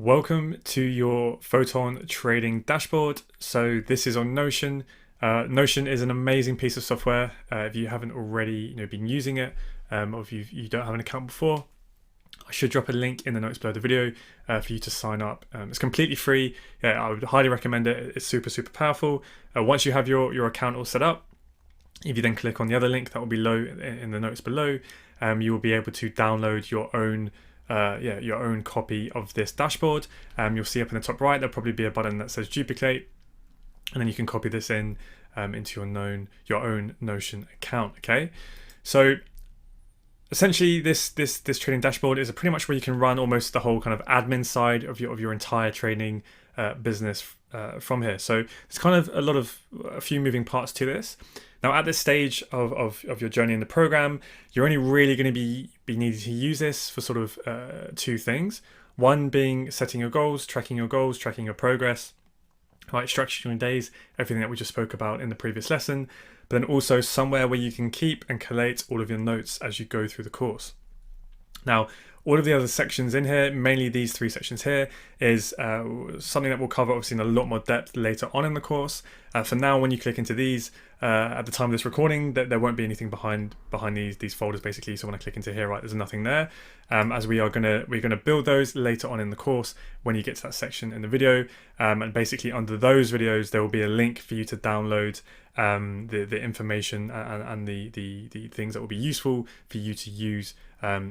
Welcome to your Photon trading dashboard. So this is on Notion. Notion is an amazing piece of software. If you haven't already been using it, or if you don't have an account before, I should drop a link in the notes below the video for you to sign up. It's completely free. Yeah, I would highly recommend it. It's super powerful. Once you have your account all set up, if you then click on the other link that will be below in the notes below, you will be able to download your own copy of this dashboard. You'll see up in the top right there'll probably be a button that says duplicate, and then you can copy this in into your own Notion account. Okay, so essentially this trading dashboard is pretty much where you can run almost the whole kind of admin side of your entire trading business from here. So it's kind of a few moving parts to this. Now, at this stage of your journey in the program, you're only really going to be needing to use this for sort of two things. One being setting your goals, tracking your progress, right, structuring your days, everything that we just spoke about in the previous lesson, but then also somewhere where you can keep and collate all of your notes as you go through the course. Now, all of the other sections in here, mainly these three sections here, is something that we'll cover obviously in a lot more depth later on in the course. For now, when you click into these, at the time of this recording, there won't be anything behind these folders basically. So when I click into here, right, there's nothing there. As we're gonna build those later on in the course when you get to that section in the video. And basically under those videos, there will be a link for you to download the information and the things that will be useful for you to use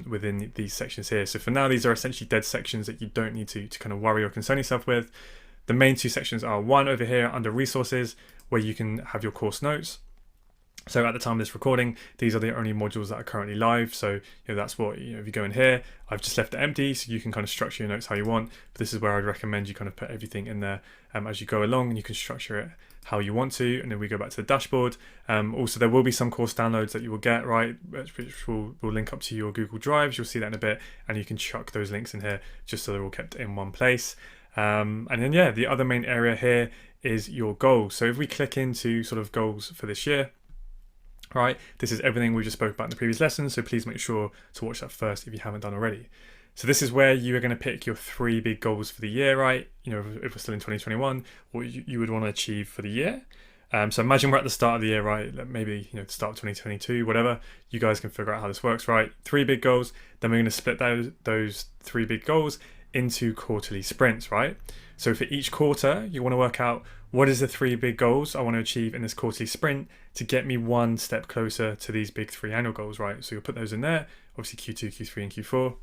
within these sections here. So for now, these are essentially dead sections that you don't need to kind of worry or concern yourself with. The main two sections are one over here under resources, where you can have your course notes. So at the time of this recording, these are the only modules that are currently live. So that's what, if you go in here, I've just left it empty, so you can kind of structure your notes how you want. But this is where I'd recommend you kind of put everything in there as you go along, and you can structure it how you want to. And then we go back to the dashboard. Also, there will be some course downloads that you will get, right, which will link up to your Google Drives. You'll see that in a bit, and you can chuck those links in here just so they're all kept in one place. And then the other main area here is your goals. So if we click into sort of goals for this year, right, this is everything we just spoke about in the previous lesson, so please make sure to watch that first if you haven't done already. So this is where you are going to pick your three big goals for the year, right? If we're still in 2021, what you would want to achieve for the year. So imagine we're at the start of the year, right? Maybe the start of 2022, whatever. You guys can figure out how this works, right? Three big goals. Then we're going to split those three big goals into quarterly sprints, right? So for each quarter, you want to work out what is the three big goals I want to achieve in this quarterly sprint to get me one step closer to these big three annual goals, right? So you'll put those in there, obviously Q2, Q3, and Q4.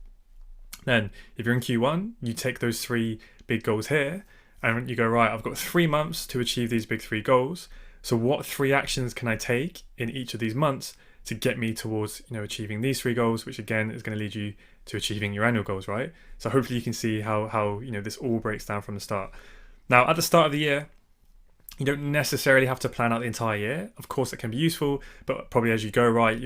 Then if you're in Q1, you take those three big goals here and you go, right, I've got 3 months to achieve these big three goals. So what three actions can I take in each of these months to get me towards achieving these three goals, which again is going to lead you to achieving your annual goals, right? So hopefully you can see how this all breaks down from the start. Now at the start of the year, you don't necessarily have to plan out the entire year. Of course, it can be useful, but probably as you go, right,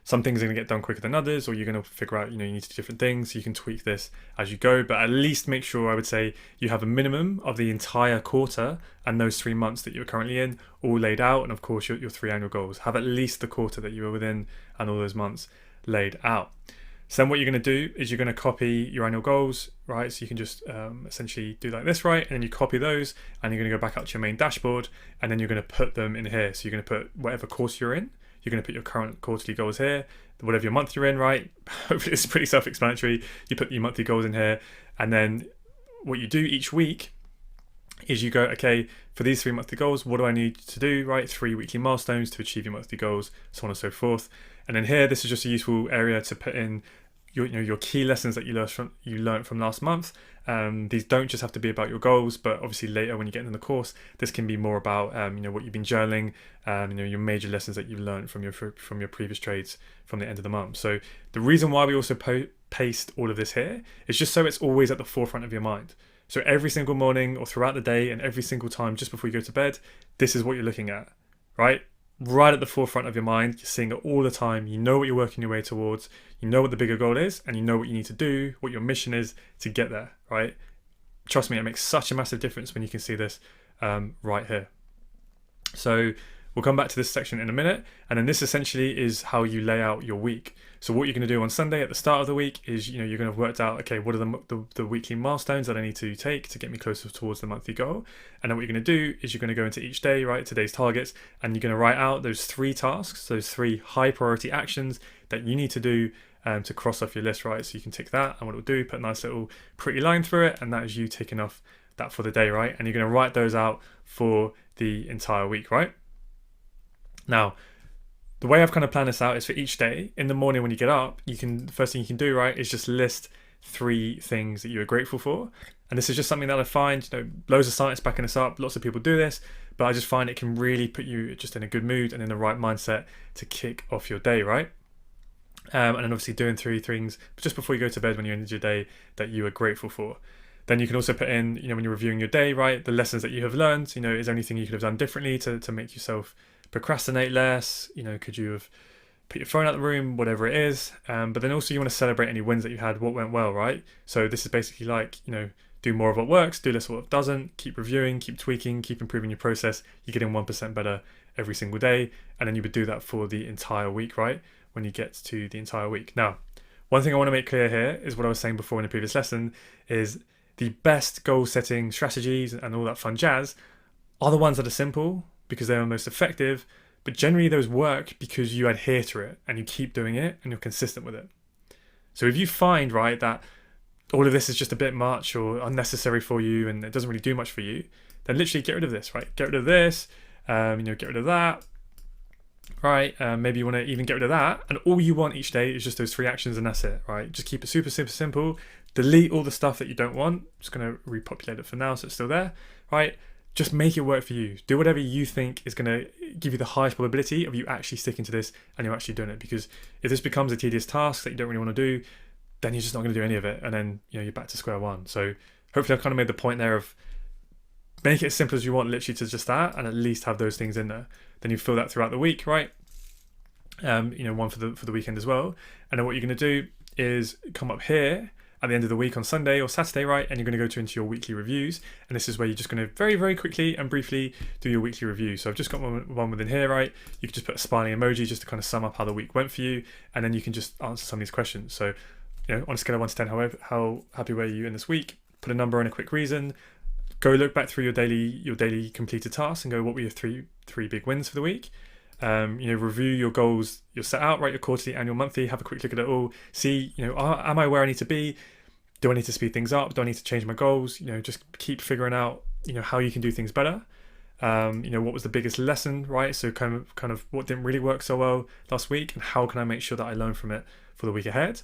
some things are gonna get done quicker than others, or you're gonna figure out you need to do different things. So you can tweak this as you go, but at least make sure, I would say, you have a minimum of the entire quarter and those 3 months that you're currently in all laid out, and of course your three annual goals. Have at least the quarter that you are within and all those months laid out. So then what you're going to do is you're going to copy your annual goals, right? So you can just essentially do like this, right? And then you copy those and you're going to go back up to your main dashboard, and then you're going to put them in here. So you're going to put whatever course you're in. You're going to put your current quarterly goals here, whatever your month you're in, right? Hopefully it's pretty self-explanatory. You put your monthly goals in here, and then what you do each week is you go, okay, for these 3 monthly goals, what do I need to do, right? 3 weekly milestones to achieve your monthly goals, so on and so forth. And then here, this is just a useful area to put in your key lessons that you learned from last month. These don't just have to be about your goals, but obviously later when you get into the course, this can be more about what you've been journaling, your major lessons that you've learned from your previous trades from the end of the month. So the reason why we also paste all of this here is just so it's always at the forefront of your mind. So every single morning or throughout the day, and every single time just before you go to bed, this is what you're looking at, right? Right at the forefront of your mind. You're seeing it all the time. You know what you're working your way towards. You know what the bigger goal is, and you know what you need to do, what your mission is to get there, right? Trust me, it makes such a massive difference when you can see this right here. So We'll come back to this section in a minute, and then this essentially is how you lay out your week. So what you're going to do on Sunday at the start of the week is, you're going to have worked out, okay, what are the weekly milestones that I need to take to get me closer towards the monthly goal. And then what you're going to do is you're going to go into each day, right, today's targets, and you're going to write out those 3 tasks, those 3 high priority actions that you need to do to cross off your list, right? So you can tick that, and what it'll do, put a nice little pretty line through it, and that is you ticking off that for the day, right? And you're going to write those out for the entire week, right? Now, the way I've kind of planned this out is for each day, in the morning when you get up, the first thing you can do, right, is just list 3 things that you are grateful for. And this is just something that I find, loads of science backing this up, lots of people do this, but I just find it can really put you just in a good mood and in the right mindset to kick off your day, right? And then obviously doing 3 things just before you go to bed when you end your day that you are grateful for. Then you can also put in, when you're reviewing your day, right, the lessons that you have learned. Is there anything you could have done differently to make yourself procrastinate less? Could you have put your phone out the room, whatever it is. But then also you want to celebrate any wins that you had, what went well, right? So this is basically like, do more of what works, do less of what doesn't, keep reviewing, keep tweaking, keep improving your process. You're getting 1% better every single day. And then you would do that for the entire week, right? When you get to the entire week. Now, one thing I want to make clear here is what I was saying before in the previous lesson is the best goal setting strategies and all that fun jazz are the ones that are simple because they're most effective, but generally those work because you adhere to it and you keep doing it and you're consistent with it. So if you find, right, that all of this is just a bit much or unnecessary for you and it doesn't really do much for you, then literally get rid of this, right? Get rid of this, get rid of that, right? Maybe you want to even get rid of that, and all you want each day is just those 3 actions and that's it, right? Just keep it super, super simple. Delete all the stuff that you don't want. I'm just going to repopulate it for now so it's still there, right? Just make it work for you. Do whatever you think is going to give you the highest probability of you actually sticking to this and you're actually doing it. Because if this becomes a tedious task that you don't really want to do, then you're just not going to do any of it. And then, you're back to square one. So hopefully I've kind of made the point there of make it as simple as you want, literally to just that, and at least have those things in there. Then you fill that throughout the week, right? One for the weekend as well. And then what you're going to do is come up here at the end of the week on Sunday or Saturday, right? And you're going to go into your weekly reviews. And this is where you're just going to very, very quickly and briefly do your weekly review. So I've just got one within here, right? You can just put a smiling emoji just to kind of sum up how the week went for you. And then you can just answer some of these questions. So, on a scale of 1 to 10, how happy were you in this week? Put a number and a quick reason. Go look back through your daily completed tasks and go, what were your three big wins for the week? Review your goals you're set out, right? Your quarterly, annual, monthly. Have a quick look at it all. See, am I where I need to be? Do I need to speed things up? Do I need to change my goals? Just keep figuring out, how you can do things better. What was the biggest lesson, right? So kind of what didn't really work so well last week, and how can I make sure that I learn from it for the week ahead?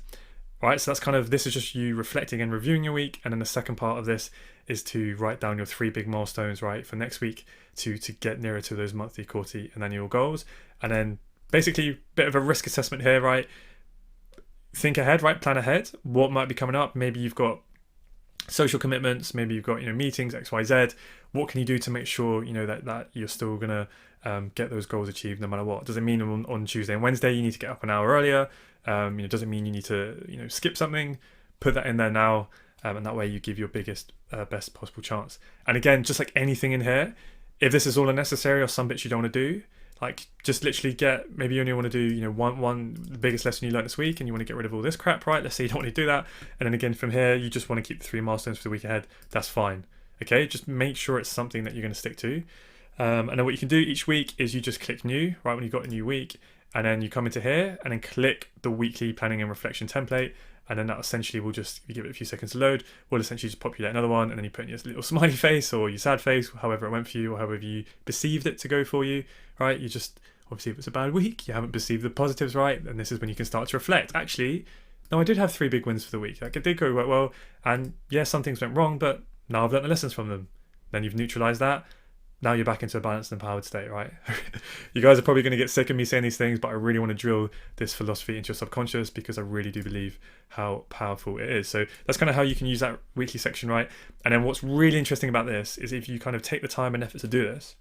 Right, so this is just you reflecting and reviewing your week, and then the second part of this is to write down your 3 big milestones, right, for next week to get nearer to those monthly, quarterly, and annual goals. And then basically bit of a risk assessment here, right? Think ahead, right? Plan ahead. What might be coming up? Maybe you've got social commitments, maybe you've got meetings, XYZ. What can you do to make sure that you're still gonna get those goals achieved no matter what? Does it mean on Tuesday and Wednesday you need to get up an hour earlier? Does it mean you need to skip something? Put that in there now, and that way you give your biggest best possible chance. And again, just like anything in here, if this is all unnecessary or some bits you don't want to do, like just literally maybe you only want to do one the biggest lesson you learned this week and you want to get rid of all this crap, right? Let's say you don't want to do that, and then again from here you just want to keep the 3 milestones for the week ahead. That's fine. Okay, just make sure it's something that you're going to stick to. And then what you can do each week is you just click new, right, when you've got a new week, and then you come into here and then click the weekly planning and reflection template, and then that essentially will just, if you give it a few seconds to load, will essentially just populate another one, and then you put in your little smiley face or your sad face, however it went for you or however you perceived it to go for you, right? You just, obviously if it's a bad week, you haven't perceived the positives right, and this is when you can start to reflect. Actually, no, I did have 3 big wins for the week. Like it did go quite well, and yeah, some things went wrong, but now I've learned the lessons from them. Then you've neutralized that. Now you're back into a balanced and empowered state, right? You guys are probably going to get sick of me saying these things, but I really want to drill this philosophy into your subconscious because I really do believe how powerful it is. So that's kind of how you can use that weekly section, right? And then what's really interesting about this is if you kind of take the time and effort to do this,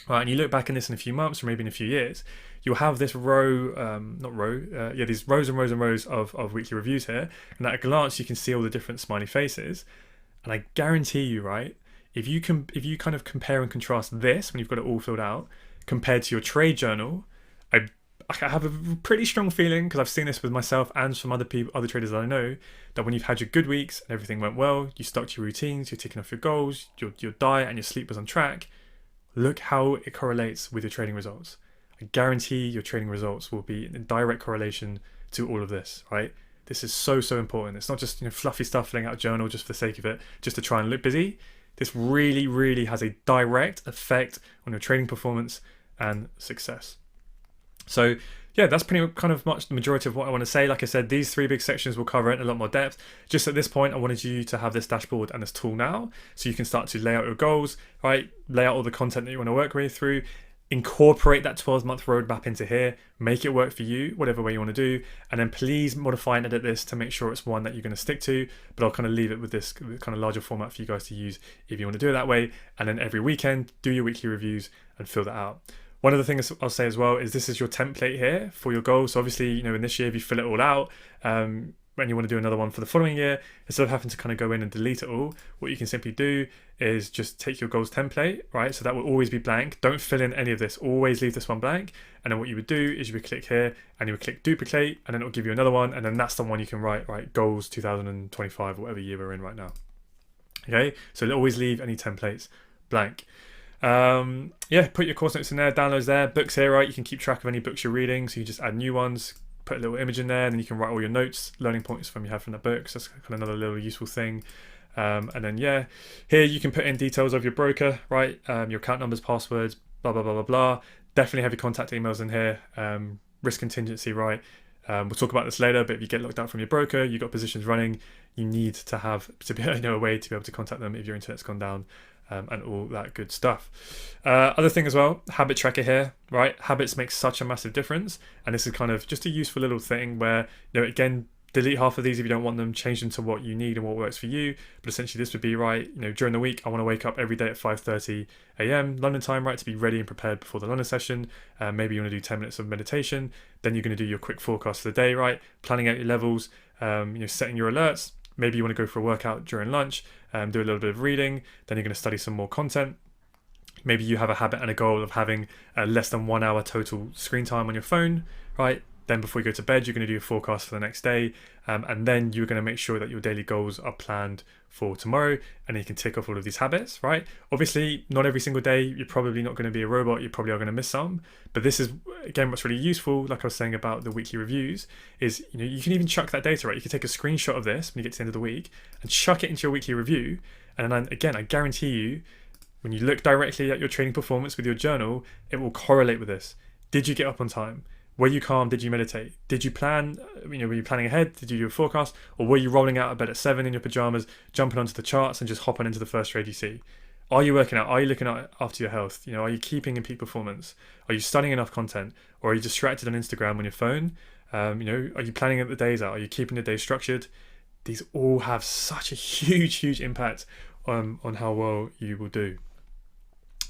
right, and you look back in this in a few months or maybe in a few years, you'll have this these rows and rows and rows of weekly reviews here. And at a glance, you can see all the different smiley faces. And I guarantee you, right, if you kind of compare and contrast this when you've got it all filled out compared to your trade journal, I have a pretty strong feeling, because I've seen this with myself and some other people, other traders that I know, that when you've had your good weeks and everything went well, you stuck to your routines, you're ticking off your goals, your diet and your sleep was on track, look how it correlates with your trading results. I guarantee your trading results will be in direct correlation to all of this, right? This is so important. It's not just fluffy stuff filling out a journal just for the sake of it, just to try and look busy. This really has a direct effect on your trading performance and success. So yeah, that's pretty kind of much the majority of what I want to say. Like I said, these 3 big sections will cover it in a lot more depth. Just at this point, I wanted you to have this dashboard and this tool now, so you can start to lay out your goals, right? Lay out all the content that you want to work with through, incorporate that 12-month roadmap into here, make it work for you, whatever way you want to do, and then please modify and edit this to make sure it's one that you're going to stick to. But I'll kind of leave it with this kind of larger format for you guys to use if you want to do it that way. And then every weekend, do your weekly reviews and fill that out. One of the things I'll say as well is this is your template here for your goals. So obviously, in this year, if you fill it all out, when you want to do another one for the following year, instead of having to kind of go in and delete it all, what you can simply do is just take your goals template, right? So that will always be blank. Don't fill in any of this. Always leave this one blank. And then what you would do is you would click here and you would click duplicate, and then it'll give you another one. And then that's the one you can write, right? Goals 2025, whatever year we're in right now. Okay, so always leave any templates blank. Yeah, put your course notes in there, downloads there, books here, right? You can keep track of any books you're reading, so you just add new ones, put a little image in there, and then you can write all your notes, learning points you have from the books. That's kind of another little useful thing. And then yeah, here you can put in details of your broker, right? Your account numbers, passwords, blah blah blah blah blah. Definitely have your contact emails in here. Risk contingency, right? We'll talk about this later, but if you get locked out from your broker, you've got positions running, you need to have a way to be able to contact them if your internet's gone down. And all that good stuff. Other thing as well, habit tracker here, right? Habits make such a massive difference, and this is kind of just a useful little thing where, again, delete half of these if you don't want them, change them to what you need and what works for you. But essentially this would be, right, during the week, I want to wake up every day at 5:30 a.m. London time, right, to be ready and prepared before the London session. Maybe you want to do 10 minutes of meditation, then you're going to do your quick forecast for the day, right? Planning out your levels, setting your alerts. Maybe you want to go for a workout during lunch, do a little bit of reading, then you're going to study some more content. Maybe you have a habit and a goal of having less than 1 hour total screen time on your phone, right? Then before you go to bed, you're going to do a forecast for the next day. And then you're going to make sure that your daily goals are planned for tomorrow. And then you can tick off all of these habits, right? Obviously, not every single day, you're probably not going to be a robot. You probably are going to miss some. But this is, again, what's really useful, like I was saying about the weekly reviews, is you can even chuck that data, right? You can take a screenshot of this when you get to the end of the week and chuck it into your weekly review. And then again, I guarantee you, when you look directly at your trading performance with your journal, it will correlate with this. Did you get up on time? Were you calm? Did you meditate? Did you plan? Were you planning ahead? Did you do a forecast? Or were you rolling out of bed at 7 in your pajamas, jumping onto the charts and just hopping into the first trade you see? Are you working out? Are you looking after your health? Are you keeping in peak performance? Are you studying enough content? Or are you distracted on Instagram on your phone? Are you planning the days out? Are you keeping the day structured? These all have such a huge impact on how well you will do.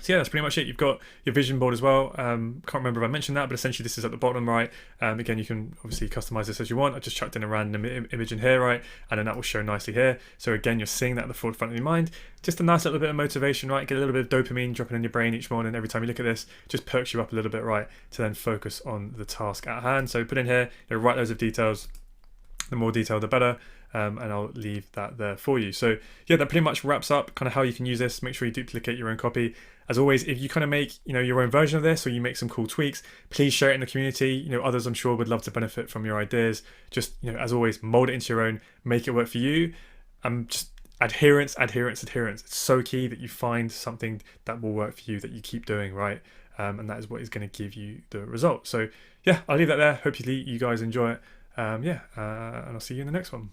So yeah, that's pretty much it. You've got your vision board as well. Can't remember if I mentioned that, but essentially this is at the bottom right. Again, you can obviously customize this as you want. I just chucked in a random image in here, right? And then that will show nicely here. So again, you're seeing that at the forefront of your mind. Just a nice little bit of motivation, right? Get a little bit of dopamine dropping in your brain each morning. Every time you look at this, just perks you up a little bit, right? To then focus on the task at hand. So put in here, write loads of details. The more detail, the better. And I'll leave that there for you. So yeah, that pretty much wraps up kind of how you can use this. Make sure you duplicate your own copy. As always, if you kind of make your own version of this, or you make some cool tweaks, please share it in the community. Others I'm sure would love to benefit from your ideas. Just as always, mold it into your own, make it work for you. Just adherence. It's so key that you find something that will work for you, that you keep doing, right? And that is what is going to give you the result. So yeah, I'll leave that there. Hopefully you guys enjoy it. And I'll see you in the next one.